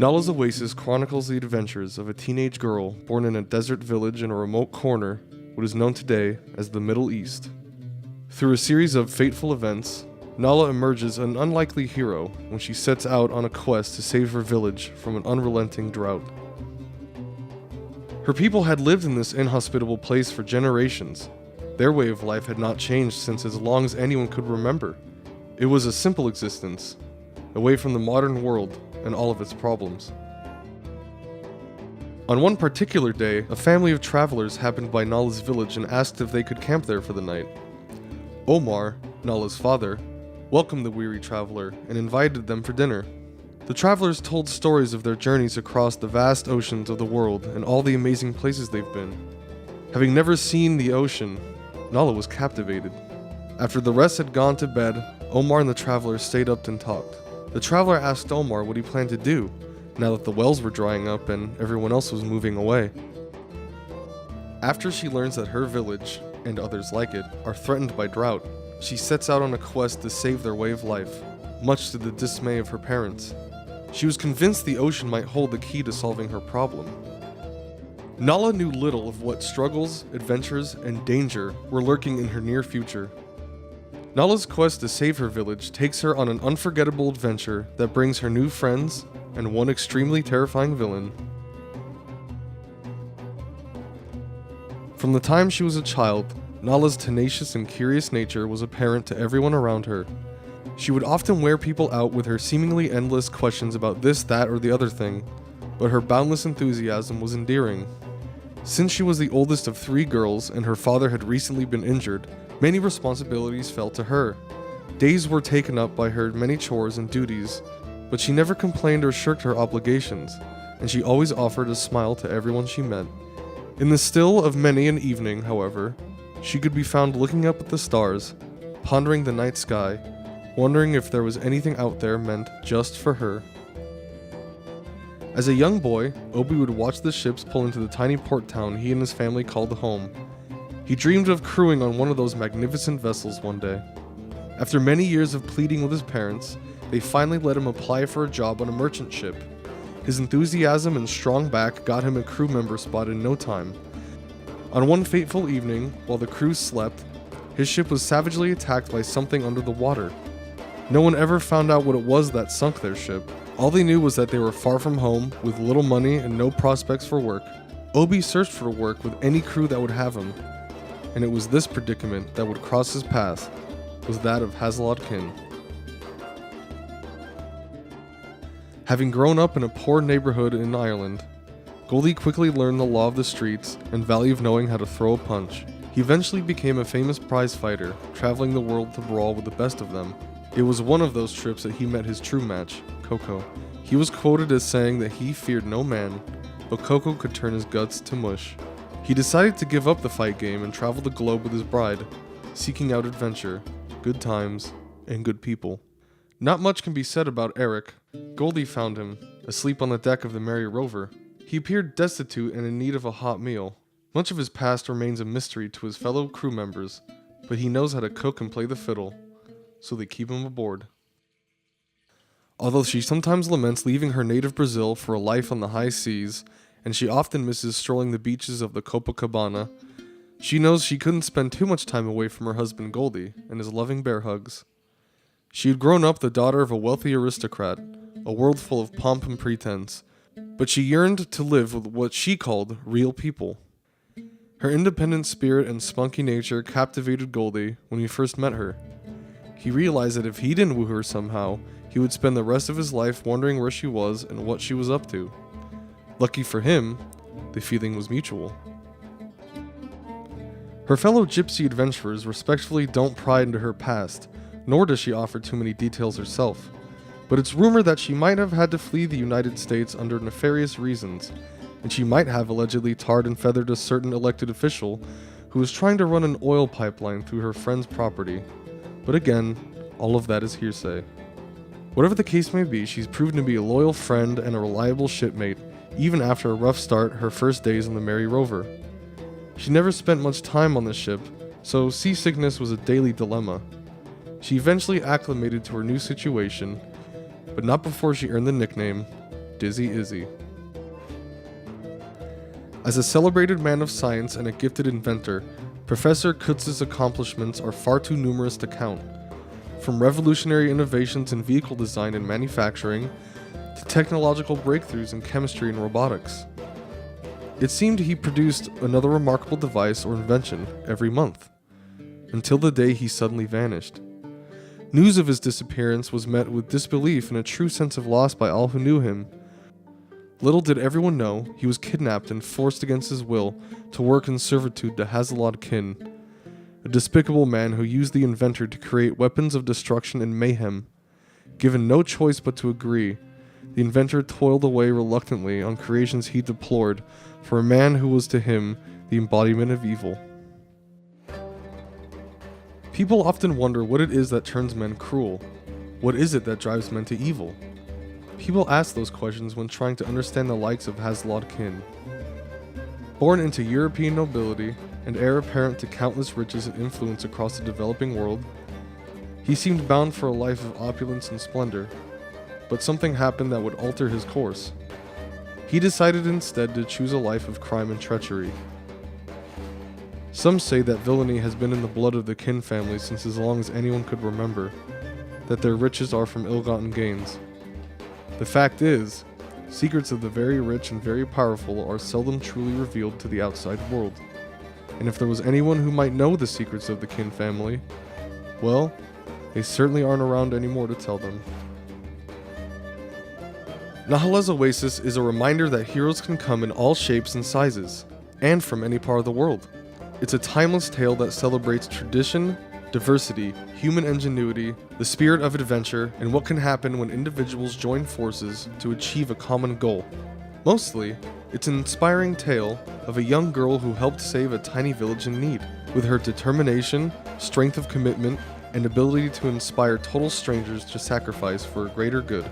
Nahla's Oasis chronicles the adventures of a teenage girl born in a desert village in a remote corner, what is known today as the Middle East. Through a series of fateful events, Nahla emerges an unlikely hero when she sets out on a quest to save her village from an unrelenting drought. Her people had lived in this inhospitable place for generations. Their way of life had not changed since as long as anyone could remember. It was a simple existence, away from the modern world and all of its problems. On one particular day, a family of travelers happened by Nahla's village and asked if they could camp there for the night. Omar, Nahla's father, welcomed the weary traveler and invited them for dinner. The travelers told stories of their journeys across the vast oceans of the world and all the amazing places they've been. Having never seen the ocean, Nahla was captivated. After the rest had gone to bed, Omar and the traveler stayed up and talked. The traveler asked Omar what he planned to do, now that the wells were drying up and everyone else was moving away. After she learns that her village, and others like it, are threatened by drought, she sets out on a quest to save their way of life, much to the dismay of her parents. She was convinced the ocean might hold the key to solving her problem. Nahla knew little of what struggles, adventures, and danger were lurking in her near future. Nahla's quest to save her village takes her on an unforgettable adventure that brings her new friends and one extremely terrifying villain. From the time she was a child, Nahla's tenacious and curious nature was apparent to everyone around her. She would often wear people out with her seemingly endless questions about this, that, or the other thing, but her boundless enthusiasm was endearing. Since she was the oldest of 3 girls and her father had recently been injured, many responsibilities fell to her. Days were taken up by her many chores and duties, but she never complained or shirked her obligations, and she always offered a smile to everyone she met. In the still of many an evening, however, she could be found looking up at the stars, pondering the night sky, wondering if there was anything out there meant just for her. As a young boy, Obi would watch the ships pull into the tiny port town he and his family called home. He dreamed of crewing on one of those magnificent vessels one day. After many years of pleading with his parents, they finally let him apply for a job on a merchant ship. His enthusiasm and strong back got him a crew member spot in no time. On one fateful evening, while the crew slept, his ship was savagely attacked by something under the water. No one ever found out what it was that sunk their ship. All they knew was that they were far from home, with little money and no prospects for work. Obi searched for work with any crew that would have him, and it was this predicament that would cross his path, was that of Hazilod Kin. Having grown up in a poor neighborhood in Ireland, Goldie quickly learned the law of the streets and value of knowing how to throw a punch. He eventually became a famous prize fighter, traveling the world to brawl with the best of them. It was one of those trips that he met his true match, Coco. He was quoted as saying that he feared no man, but Coco could turn his guts to mush. He decided to give up the fight game and travel the globe with his bride, seeking out adventure, good times, and good people. Not much can be said about Eric. Goldie found him, asleep on the deck of the Merry Rover. He appeared destitute and in need of a hot meal. Much of his past remains a mystery to his fellow crew members, but he knows how to cook and play the fiddle, so they keep him aboard. Although she sometimes laments leaving her native Brazil for a life on the high seas, and she often misses strolling the beaches of the Copacabana, she knows she couldn't spend too much time away from her husband Goldie and his loving bear hugs. She had grown up the daughter of a wealthy aristocrat, a world full of pomp and pretense, but she yearned to live with what she called real people. Her independent spirit and spunky nature captivated Goldie when he first met her. He realized that if he didn't woo her somehow, he would spend the rest of his life wondering where she was and what she was up to. Lucky for him, the feeling was mutual. Her fellow gypsy adventurers respectfully don't pry into her past, nor does she offer too many details herself. But it's rumored that she might have had to flee the United States under nefarious reasons, and she might have allegedly tarred and feathered a certain elected official who was trying to run an oil pipeline through her friend's property. But again, all of that is hearsay. Whatever the case may be, she's proven to be a loyal friend and a reliable shipmate, even after a rough start her first days on the Merry Rover. She never spent much time on the ship, so seasickness was a daily dilemma. She eventually acclimated to her new situation, but not before she earned the nickname Dizzy Izzy. As a celebrated man of science and a gifted inventor, Professor Kutz's accomplishments are far too numerous to count. From revolutionary innovations in vehicle design and manufacturing, to technological breakthroughs in chemistry and robotics. It seemed he produced another remarkable device or invention every month, until the day he suddenly vanished. News of his disappearance was met with disbelief and a true sense of loss by all who knew him. Little did everyone know he was kidnapped and forced against his will to work in servitude to Hazilod Kin, a despicable man who used the inventor to create weapons of destruction and mayhem. Given no choice but to agree, the inventor toiled away reluctantly on creations he deplored for a man who was to him the embodiment of evil. People often wonder what it is that turns men cruel. What is it that drives men to evil? People ask those questions when trying to understand the likes of Hazilod Kin. Born into European nobility and heir apparent to countless riches and influence across the developing world, he seemed bound for a life of opulence and splendor, but something happened that would alter his course. He decided instead to choose a life of crime and treachery. Some say that villainy has been in the blood of the Kin family since as long as anyone could remember, that their riches are from ill-gotten gains. The fact is, secrets of the very rich and very powerful are seldom truly revealed to the outside world. And if there was anyone who might know the secrets of the Kin family, well, they certainly aren't around anymore to tell them. Nahla's Oasis is a reminder that heroes can come in all shapes and sizes, and from any part of the world. It's a timeless tale that celebrates tradition, diversity, human ingenuity, the spirit of adventure, and what can happen when individuals join forces to achieve a common goal. Mostly, it's an inspiring tale of a young girl who helped save a tiny village in need. With her determination, strength of commitment, and ability to inspire total strangers to sacrifice for a greater good.